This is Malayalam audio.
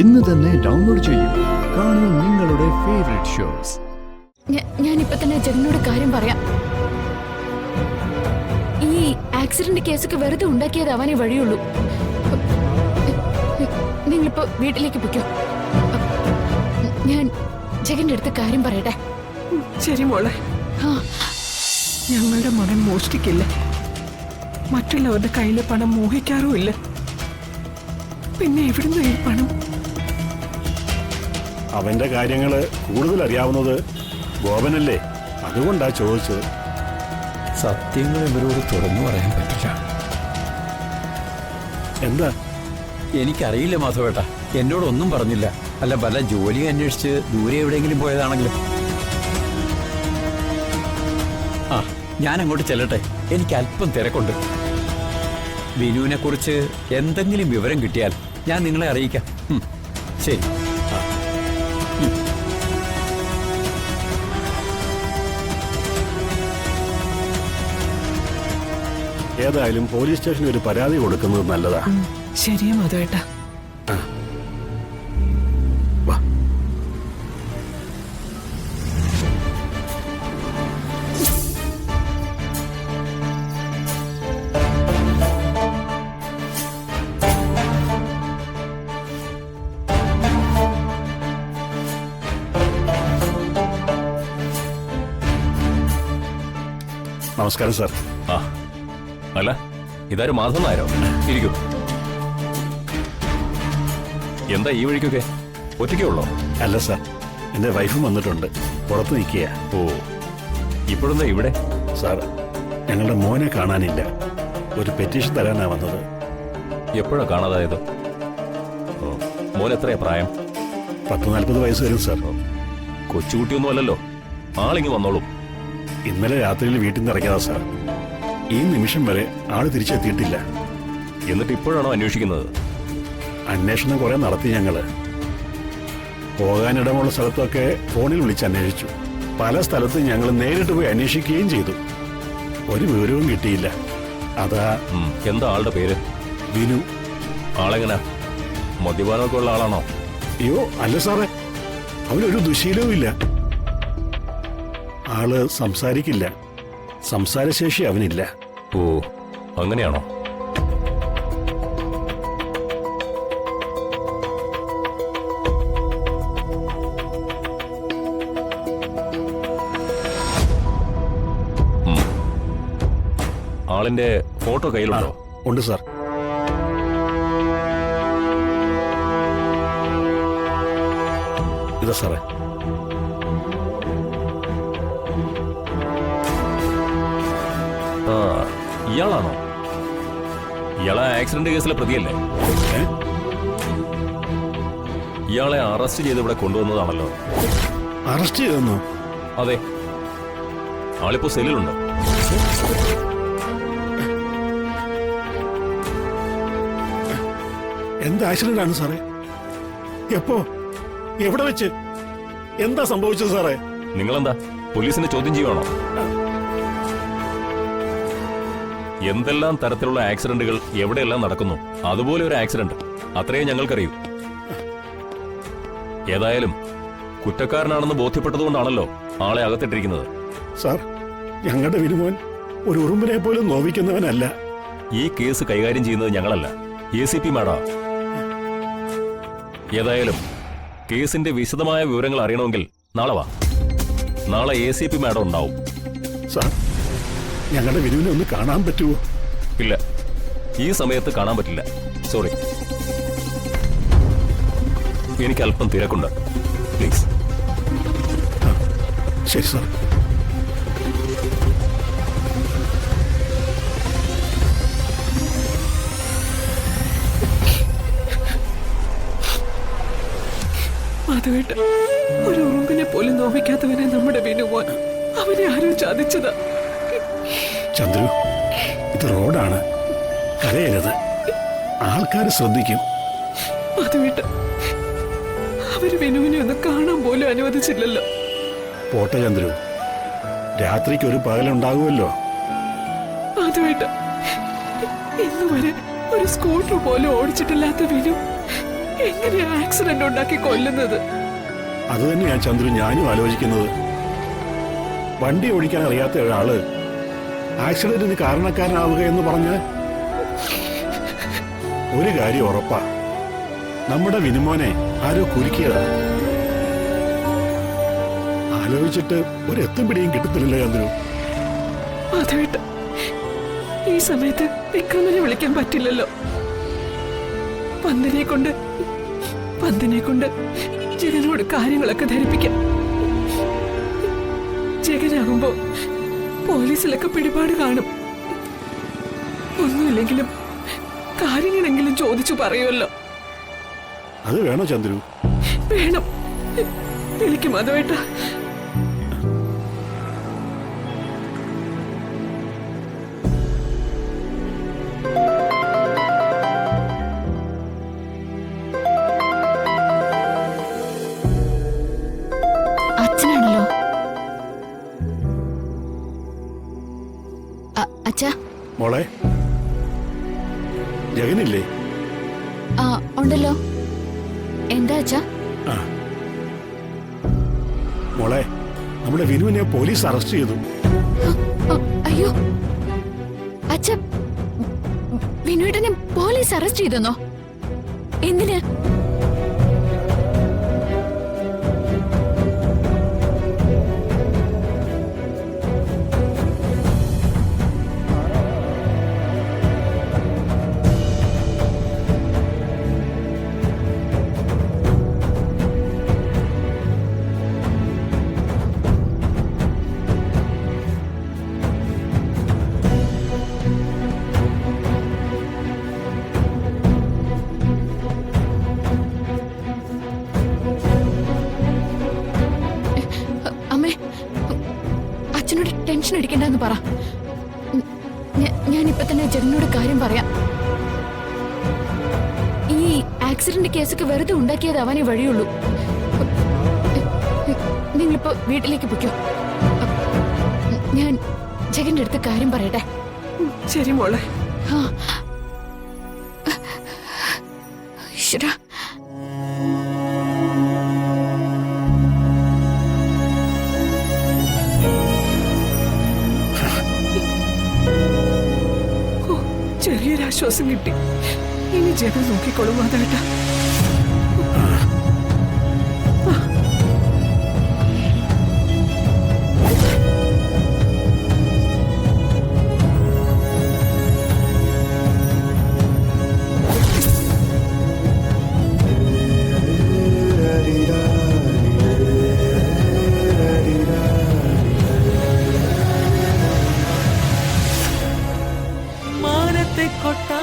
ഇന്ന് തന്നെ ഡൗൺലോഡ് ചെയ്യൂ. കാണൂ നിങ്ങളുടെ ഫേവറേറ്റ് ഷോസ്. ഞാൻ ഇപ്പൊ തന്നെ ജഗനോട് കാര്യം പറയാം. ഈ ആക്സിഡന്റ് കേസൊക്കെ വെറുതെ ഉണ്ടാക്കിയത് അവനെ വഴിയുള്ളൂ. നിങ്ങളിപ്പോ വീട്ടിലേക്ക് പൊയ്ക്കോ. ഞാൻ ജഗന്റെ അടുത്ത് കാര്യം പറയട്ടെ. ശരി മോളെ. ഞങ്ങളുടെ മകൻ മോഷ്ടിക്കില്ല, മറ്റുള്ളവരുടെ കയ്യിലെ പണം മോഹിക്കാറുമില്ല. പിന്നെ എവിടുന്ന് ഈ പണം? അവന്റെ കാര്യങ്ങള് കൂടുതൽ അറിയാവുന്നത് ഗോപനല്ലേ, അതുകൊണ്ടാ ചോദിച്ചത്. സത്യങ്ങൾ ഇവരോട് തുറന്നു പറയാൻ പറ്റില്ല. എന്താ? എനിക്കറിയില്ല മാധവേട്ട, എന്നോടൊന്നും പറഞ്ഞില്ല. അല്ല, വല്ല ജോലി അന്വേഷിച്ച് ദൂരെ എവിടെയെങ്കിലും പോയതാണെങ്കിലും. ആ, ഞാൻ അങ്ങോട്ട് ചെല്ലട്ടെ, എനിക്ക് അല്പം തിരക്കുണ്ട്. വിനുവിനെ കുറിച്ച് എന്തെങ്കിലും വിവരം കിട്ടിയാൽ ഞാൻ നിങ്ങളെ അറിയിക്കാം. ശരി. ഏതായാലും പോലീസ് സ്റ്റേഷനിൽ ഒരു പരാതി കൊടുക്കുന്നത് നല്ലതാ. ശരിയാ മാധവേട്ട. വാ. നമസ്കാരം സാർ. ആ, അല്ല, ഇതാരും മാധവൻ നായരോ? ഇരിക്കൂ. എന്താ ഈ വഴിക്കൊക്കെ? ഒറ്റയ്ക്കേ ഉള്ളോ? അല്ല സാർ, എന്റെ വൈഫും വന്നിട്ടുണ്ട്, പുറത്ത് നിൽക്കുക. ഓ, ഇപ്പോഴെന്താ ഇവിടെ? സാർ, ഞങ്ങളുടെ മോനെ കാണാനില്ല, ഒരു പെറ്റീഷൻ തരാനാ വന്നത്. എപ്പോഴാ കാണാതായത്? ഓ, മോൻ എത്രയാ പ്രായം? 40-40 വയസ്സ് വരും സാർ. കൊച്ചുകുട്ടിയൊന്നും അല്ലല്ലോ, ആളിങ്ങ് വന്നോളൂ. ഇന്നലെ രാത്രിയിൽ വീട്ടിൽ നിന്ന് ഇറങ്ങിയതാ സാർ. ഈ നിമിഷം വരെ ആള് തിരിച്ചെത്തിയിട്ടില്ല. എന്നിട്ട് ഇപ്പോഴാണോ അന്വേഷിക്കുന്നത്? അന്വേഷണം കുറെ നടത്തി ഞങ്ങള്. പോകാനിടമുള്ള സ്ഥലത്തൊക്കെ ഫോണിൽ വിളിച്ച് അന്വേഷിച്ചു. പല സ്ഥലത്തും ഞങ്ങൾ നേരിട്ട് പോയി അന്വേഷിക്കുകയും ചെയ്തു. ഒരു വിവരവും കിട്ടിയില്ല. അതാ. എന്താ ആളുടെ പേര്? വിനു. ആളെങ്ങനാ? മദ്യപാനമൊക്കെ ഉള്ള ആളാണോ? അയ്യോ അല്ല സാറേ, അവനൊരു ദുശീലവും ഇല്ല. ആള് സംസാരിക്കില്ല, സംസാരശേഷി അവനില്ല. ഓ, അങ്ങനെയാണോ? ആളിന്റെ ഫോട്ടോ കയ്യിലുണ്ടോ? ഉണ്ട് സാർ. ഇതാ സാറേ. ആ, ഇയാളാണോ? ഇയാളെ ആക്സിഡന്റ് കേസിലെ പ്രതിയല്ലേ? ഇയാളെ അറസ്റ്റ് ചെയ്ത് ഇവിടെ കൊണ്ടുവന്നതാണല്ലോ. അറസ്റ്റ് ചെയ്തെന്നോ? അതെ. ആളിപ്പോ സെല്ലിലുണ്ട്. എന്ത് ആക്സിഡന്റ് ആണ് സാറേ? എപ്പോ? എവിടെ വെച്ച്? എന്താ സംഭവിച്ചത് സാറേ? നിങ്ങളെന്താ പോലീസിനെ ചോദ്യം ചെയ്യുവാണോ? എന്തെല്ലാം തരത്തിലുള്ള ആക്സിഡന്റുകൾ എവിടെയെല്ലാം നടക്കുന്നു, അതുപോലെ ഒരു ആക്സിഡന്റ്, അത്രയും ഞങ്ങൾക്കറിയൂ. ഏതായാലും കുറ്റക്കാരനാണെന്ന് ബോധ്യപ്പെട്ടതുകൊണ്ടാണല്ലോ ആളെ അകത്തിട്ടിരിക്കുന്നത്. സാർ, ഞങ്ങളുടെ വിനുമോൻ ഒരു ഉറുമ്പിനെ പോലും നോവിക്കുന്നവനല്ല. ഈ കേസ് കൈകാര്യം ചെയ്യുന്നത് ഞങ്ങളല്ല, ACP മാഡം. ഏതായാലും കേസിന്റെ വിശദമായ വിവരങ്ങൾ അറിയണമെങ്കിൽ നാളെ വാ. നാളെ ACP മാഡം ഉണ്ടാവും. സാർ, ഞങ്ങളുടെ വിനുവിനെ ഒന്ന് കാണാൻ പറ്റുമോ? ഇല്ല, ഈ സമയത്ത് കാണാൻ പറ്റില്ല. സോറി, എനിക്ക് അല്പം തിരക്കുണ്ട്. പ്ലീസ്. ശരി സാർ. മാധവേട്ട, ഒരു ഉറുമ്പിനെ പോലും നോവിക്കാത്തവനെ നമ്മുടെ വിനുമോൻ. അവനെ ആരും ചതിച്ചതാ. ചന്ദ്രു, ഇത് റോഡാണ്, കരയരുത്. ആൾക്കാർ ശ്രദ്ധിക്കും. മാധവേട്ട, അവര് വിനുവിനെ ഒന്ന് കാണാൻ പോലും അനുവദിച്ചില്ലല്ലോ. പോട്ടെ ചന്ദ്രു, രാത്രിക്ക് ഒരു പകലുണ്ടാകുമല്ലോ. മാധവേട്ട, ഇന്നുവരെ ഒരു സ്കൂട്ടർ പോലും ഓടിച്ചിട്ടില്ലാത്ത വിനു എങ്ങനെയാ ആക്സിഡന്റ് ഉണ്ടാക്കി കൊല്ലുന്നത്? അത് തന്നെയാ ചന്ദ്രു ഞാനും ആലോചിക്കുന്നത്. വണ്ടി ഓടിക്കാൻ അറിയാത്ത ഒരാള് ആക്സിഡന്റിന് കാരണക്കാരനാവുക എന്ന് പറഞ്ഞാൽ ഒരു കാര്യം ഉറപ്പാ, നമ്മുടെ വിനുമോനെ ആരോ കുരുക്കിയതാണ്. ആലോചിച്ചിട്ട് ഒരു എത്തും പിടിയും കിട്ടത്തില്ലല്ലോ ചന്ദ്രു. മാധവേട്ട, ഈ സമയത്ത് വിക്രമനെ വിളിക്കാൻ പറ്റില്ലല്ലോ. പന്തിനെ കൊണ്ട് ജഗനോട് കാര്യങ്ങളൊക്കെ ധരിപ്പിക്കാം. ജഗനാകുമ്പോ പോലീസിലൊക്കെ പിടിപാട് കാണും. ഒന്നുമില്ലെങ്കിലും കാര്യങ്ങളെങ്കിലും ചോദിച്ചു പറയുമല്ലോ. അത് വേണോ ചന്ദ്രു? വേണം. വിളിക്കും മാധവേട്ട. അച്ഛനാണല്ലോ. അച്ഛാ. മോളെ, ജഗനില്ലേ? ആ ഉണ്ടല്ലോ. എന്താ അച്ഛാ? ആ മോളെ, നമ്മുടെ വിനുവിനെ പോലീസ് അറസ്റ്റ് ചെയ്തു. അയ്യോ അച്ഛ, വിനുവേട്ടനെ പോലീസ് അറസ്റ്റ് ചെയ്തെന്നോ? എന്തിന്? ടെൻഷൻ അടിക്കണ്ടെന്ന് പറ. ഞാനിപ്പോ തന്നെ ജഗനോട് കാര്യം പറയാം. ഈ ആക്സിഡന്റ് കേസൊക്കെ വെറുതെ ഉണ്ടാക്കിയതാവാനേ വഴിയുള്ളൂ. നിങ്ങളിപ്പോ വീട്ടിലേക്ക് പൊയ്ക്കോ. ഞാൻ ജഗന്റെ അടുത്ത് കാര്യം പറയട്ടെ. ശരി മോളെ. ഈശ്വരാ. ചെറിയൊരാശ്വാസം കിട്ടി. ഇനി ജഗൻ നോക്കിക്കോളും മാധവേട്ട. കൊട്ടാ